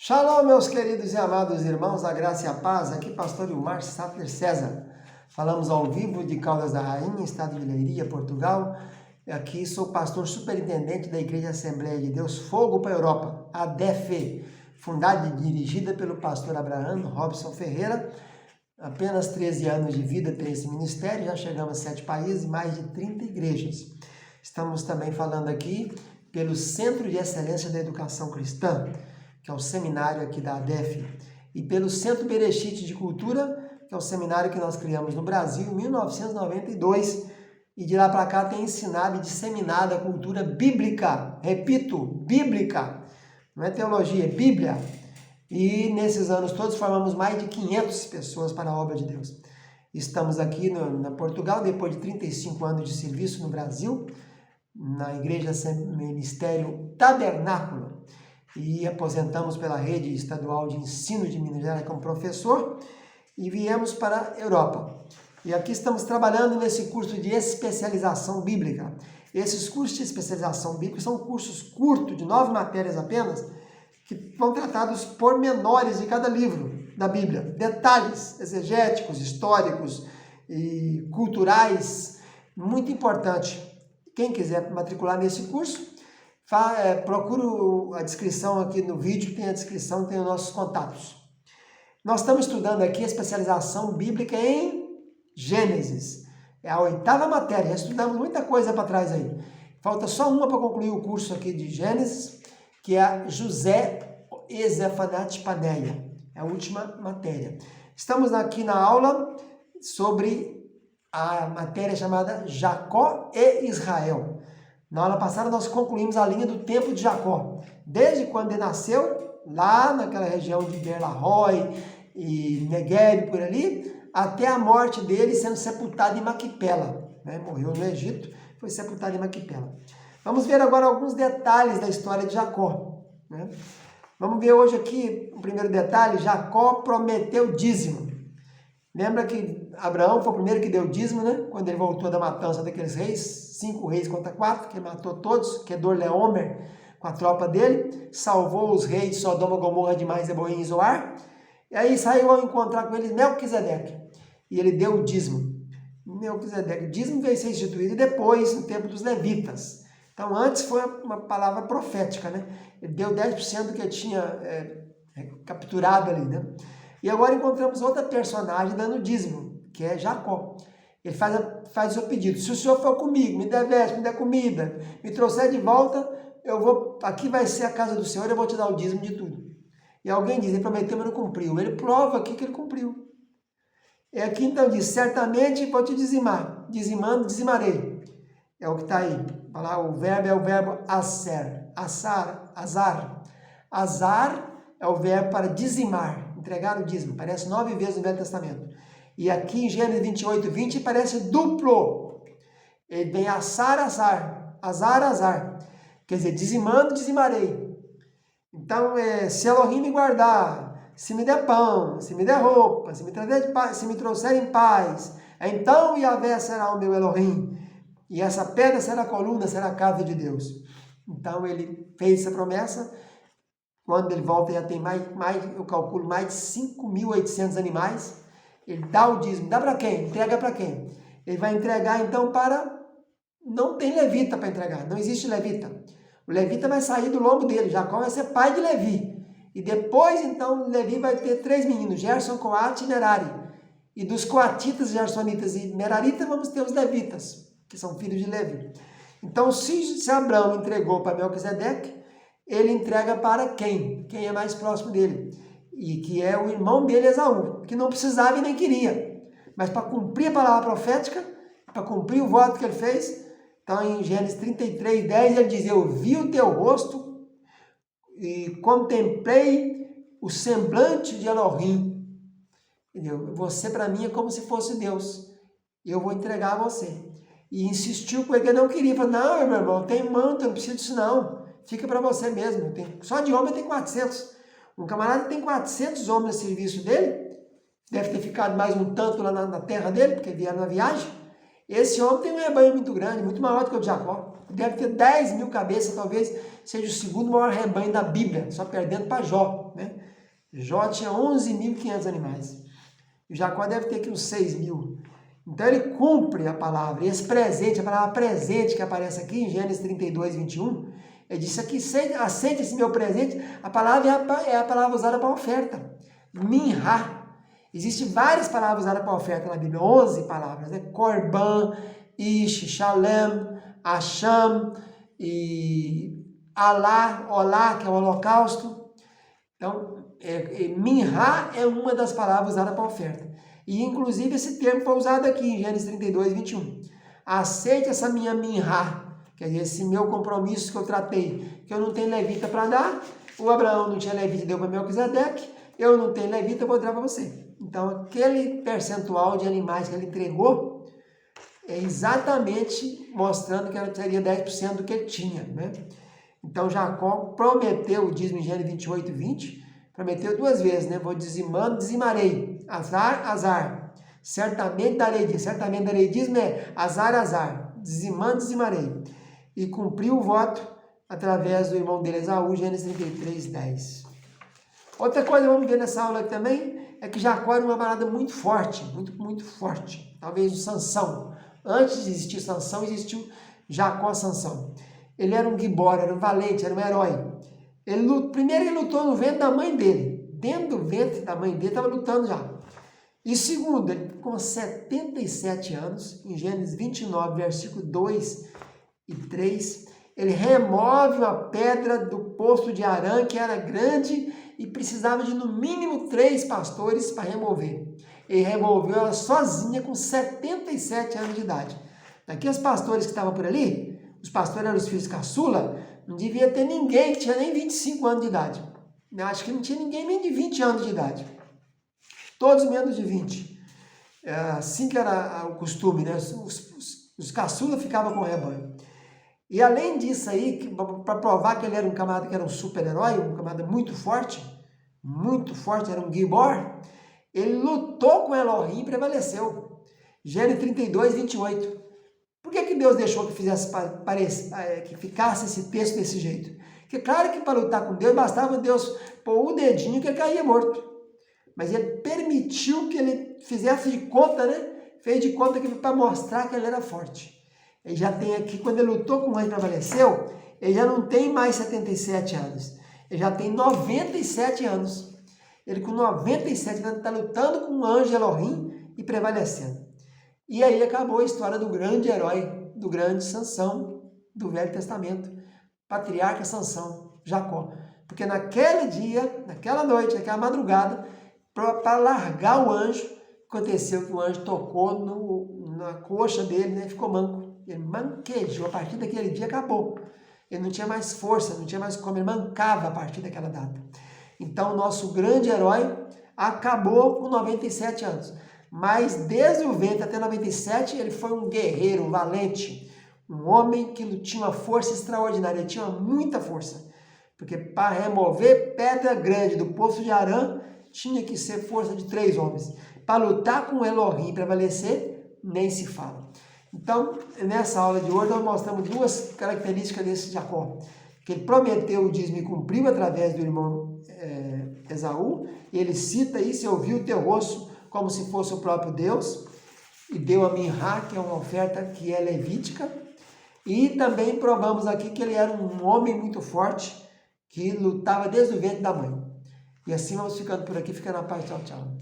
Shalom, meus queridos e amados irmãos, a graça e a paz. Aqui, pastor Ilmar Sattler César. Falamos ao vivo de Caldas da Rainha, estado de Leiria, Portugal. Aqui sou pastor superintendente da Igreja Assembleia de Deus Fogo para a Europa, ADEFE, fundada e dirigida pelo pastor Abraham Robson Ferreira. Apenas 13 anos de vida tem esse ministério, já chegamos a 7 países e mais de 30 igrejas. Estamos também falando aqui pelo Centro de Excelência da Educação Cristã, que é o seminário aqui da ADEFE, e pelo Centro Bereshit de Cultura, que é o seminário que nós criamos no Brasil em 1992, e de lá para cá tem ensinado e disseminado a cultura bíblica, repito, bíblica, não é teologia, é Bíblia, e nesses anos todos formamos mais de 500 pessoas para a obra de Deus. Estamos aqui na Portugal, depois de 35 anos de serviço no Brasil, na Igreja Ministério Tabernáculo, e aposentamos pela Rede Estadual de Ensino de Minas Gerais como professor e viemos para a Europa. E aqui estamos trabalhando nesse curso de especialização bíblica. Esses cursos de especialização bíblica são cursos curtos, de 9 matérias apenas, que vão tratar dos pormenores de cada livro da Bíblia, detalhes exegéticos, históricos e culturais, muito importante. Quem quiser matricular nesse curso, procuro a descrição aqui no vídeo, tem a descrição, tem os nossos contatos. Nós estamos estudando aqui a especialização bíblica em Gênesis. É a 8ª matéria, já estudamos muita coisa para trás aí. Falta só uma para concluir o curso aqui de Gênesis, que é a José e Zefanat Paneia. É a última matéria. Estamos aqui na aula sobre a matéria chamada Jacó e Israel. Na aula passada nós concluímos a linha do tempo de Jacó, desde quando ele nasceu, lá naquela região de Beer-Lahai e Negueb, por ali, até a morte dele sendo sepultado em Maquipela. Morreu no Egito, foi sepultado em Maquipela. Vamos ver agora alguns detalhes da história de Jacó. Vamos ver hoje aqui o primeiro detalhe: Jacó prometeu dízimo. Lembra que Abraão foi o primeiro que deu dízimo, né? Quando ele voltou da matança daqueles reis, 5 reis contra 4, que ele matou todos, Kedorlaomer, com a tropa dele, salvou os reis de Sodoma, Gomorra, Adimá, Zeboim e Zoar, e aí saiu ao encontrar com eles Melquisedeque, e ele deu o dízimo. Melquisedeque, o dízimo veio ser instituído depois, no tempo dos levitas. Então, antes foi uma palavra profética, né? Ele deu 10% do que ele tinha capturado ali, né? E agora encontramos outra personagem dando dízimo, que é Jacó. Ele faz o seu pedido: se o senhor for comigo, me der veste, me der comida, me trouxer de volta, aqui vai ser a casa do Senhor, eu vou te dar o dízimo de tudo. E alguém diz: ele prometeu, mas não cumpriu. Ele prova aqui que ele cumpriu. E aqui então diz: certamente vou te dizimar, dizimando, dizimarei. É o que está aí. O verbo é o verbo aser, azar. Azar é o verbo para dizimar, entregar o dízimo. Aparece 9 vezes no Velho Testamento. E aqui em Gênesis 28, 20 parece duplo. Ele vem azar. Quer dizer, dizimando, dizimarei. Então, se Elohim me guardar, se me der pão, se me der roupa, se me trouxer em paz, então Yahvé será o meu Elohim. E essa pedra será a coluna, será a casa de Deus. Então, ele fez essa promessa. Quando ele volta, já tem eu calculo, mais de 5.800 animais. Ele dá o dízimo. Dá para quem? Entrega para quem? Ele vai entregar, então, para... Não tem levita para entregar. Não existe levita. O levita vai sair do lombo dele. Jacó vai ser pai de Levi. E depois, então, Levi vai ter 3 meninos: Gerson, Coate e Merari. E dos coatitas, gersonitas e meraritas, vamos ter os levitas, que são filhos de Levi. Então, se Abraão entregou para Melquisedeque, ele entrega para quem? Quem é mais próximo dele. E que é o irmão dele, Esaú, que não precisava e nem queria. Mas para cumprir a palavra profética, para cumprir o voto que ele fez, então em Gênesis 33, 10, ele diz: eu vi o teu rosto e contemplei o semblante de Elohim. Entendeu? Você para mim é como se fosse Deus. Eu vou entregar a você. E insistiu com ele, que ele não queria. Falou: não, meu irmão, tem manto, eu não preciso disso não. Fica para você mesmo. Só de homem tem 400. Um camarada tem 400 homens a serviço dele. Deve ter ficado mais um tanto lá na terra dele, porque vieram na viagem. Esse homem tem um rebanho muito grande, muito maior do que o de Jacó. Deve ter 10.000 cabeças, talvez seja o segundo maior rebanho da Bíblia, só perdendo para Jó, né? Jó tinha 11.500 animais. E Jacó deve ter aqui uns 6.000. Então ele cumpre a palavra. E esse presente, a palavra presente que aparece aqui em Gênesis 32, 21, ele disse aqui, aceite esse meu presente. A palavra é a palavra usada para oferta. Minha. Existem várias palavras usadas para oferta na Bíblia, 11 palavras, né? Corban, Ish, Shalem, Hasham, e Alá, Olá, que é o holocausto. Então, Minha é uma das palavras usadas para oferta. E, inclusive, esse termo foi usado aqui em Gênesis 32, 21. Aceite essa minha Minha, quer dizer, esse meu compromisso que eu tratei, que eu não tenho levita para dar, o Abraão não tinha levita, deu para Melquisedeque, eu não tenho levita, eu vou dar para você. Então, aquele percentual de animais que ele entregou é exatamente mostrando que ela teria 10% do que ele tinha, né? Então, Jacó prometeu o dízimo em Gênesis 28, 20, prometeu 2 vezes, né? Vou dizimando, dizimarei. Azar, azar. Certamente darei dízimo é azar, azar. Dizimando, dizimarei. E cumpriu o voto através do irmão dele, Esaú, Gênesis 33, 10. Outra coisa que vamos ver nessa aula aqui também é que Jacó era uma parada muito forte, muito forte. Talvez o Sansão. Antes de existir Sansão, existiu Jacó Sansão. Ele era um gibor, era um valente, era um herói. Primeiro ele lutou no ventre da mãe dele. Dentro do ventre da mãe dele estava lutando já. E segundo, ele com 77 anos, em Gênesis 29, versículo 2 e 3, ele remove uma pedra do poço de Arã, que era grande e precisava de no mínimo 3 pastores para remover. Ele removeu ela sozinha com 77 anos de idade. Daqueles pastores que estavam por ali, os pastores eram os filhos caçula, não devia ter ninguém que tinha nem 25 anos de idade. Eu acho que não tinha ninguém nem de 20 anos de idade. Todos menos de 20. Assim que era o costume, né? Os caçula ficavam com o rebanho. E além disso aí, para provar que ele era um camarada que era um super-herói, um camarada muito forte, era um gibor, ele lutou com Elohim e prevaleceu. Gênesis 32, 28. Por que Deus deixou que que ficasse esse texto desse jeito? Porque claro que para lutar com Deus, bastava Deus pôr o dedinho que ele caía morto. Mas ele permitiu que ele fizesse de conta, né? Fez de conta que para mostrar que ele era forte. Ele já tem aqui, quando ele lutou com o anjo e prevaleceu, ele já não tem mais 77 anos. Ele já tem 97 anos. Ele com 97 anos está lutando com o anjo Elohim e prevalecendo. E aí acabou a história do grande herói, do grande Sansão, do Velho Testamento. Patriarca Sansão, Jacó. Porque naquele dia, naquela noite, naquela madrugada, para largar o anjo, aconteceu que o anjo tocou na coxa dele, né? Ficou manco. Ele manquejou, a partir daquele dia acabou. Ele não tinha mais força, não tinha mais como, ele mancava a partir daquela data. Então, o nosso grande herói acabou com 97 anos. Mas desde o ventre até 97, ele foi um guerreiro, um valente, um homem que tinha uma força extraordinária, ele tinha muita força. Porque para remover pedra grande do poço de Arã, tinha que ser força de 3 homens. Para lutar com Elohim e prevalecer, nem se fala. Então, nessa aula de hoje, nós mostramos 2 características desse Jacó. Que ele prometeu o dízimo e cumpriu através do irmão Esaú. E ele cita isso, eu vi o teu rosto como se fosse o próprio Deus. E deu a Minha, que é uma oferta que é levítica. E também provamos aqui que ele era um homem muito forte, que lutava desde o ventre da mãe. E assim vamos ficando por aqui, fica na paz, tchau, tchau.